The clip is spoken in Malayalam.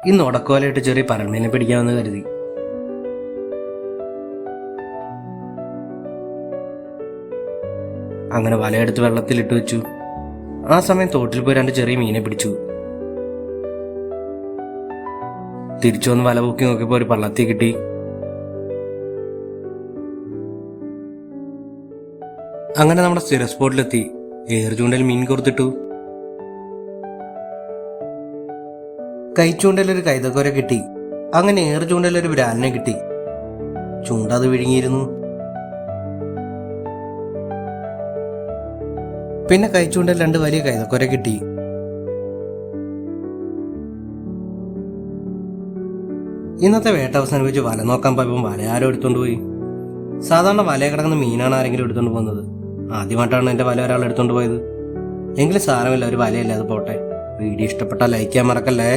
ഇന്ന് ഉടക്കോലായിട്ട് ചെറിയ പരമേനെ പിടിക്കാമെന്ന് കരുതി. അങ്ങനെ വലയെടുത്ത് വെള്ളത്തിലിട്ട് വെച്ചു. ആ സമയം തോട്ടിൽ പോയി 2 ചെറിയ മീനെ പിടിച്ചു. തിരിച്ചു വന്ന് വല പൊക്കി നോക്കിയപ്പോൾ ഒരു പള്ളത്തി കിട്ടി. അങ്ങനെ നമ്മുടെ സ്ഥിര സ്പോട്ടിലെത്തി. ഏർ ചൂണ്ടൽ മീൻ കൊടുത്തിട്ടു. കൈച്ചൂണ്ടലൊരു കൈതക്കോര കിട്ടി. അങ്ങനെ ഏർ ചൂണ്ടലൊരു ബ്രാലിനെ കിട്ടി. ചൂണ്ട അത് വിഴുങ്ങിയിരുന്നു. പിന്നെ കൈച്ചൂണ്ടൽ 2 വലിയ കൈതക്കോര കിട്ടി. ഇന്നത്തെ വേട്ട അവസാനിപ്പിച്ച് വല നോക്കാൻ പോയപ്പോൾ വല ആരോ എടുത്തോണ്ട് പോയി. സാധാരണ വലയെ കിടക്കുന്ന മീനാണ് ആരെങ്കിലും എടുത്തോണ്ട് പോകുന്നത്. ആദ്യമായിട്ടാണ് എന്റെ വല ഒരാൾ എടുത്തോണ്ട് പോയത്. എങ്കിലും സാരമില്ല, ഒരു വലയല്ലേ, അത് പോട്ടെ. വീഡിയോ ഇഷ്ടപ്പെട്ടാൽ ലൈക്ക് ചെയ്യാൻ മറക്കല്ലേ.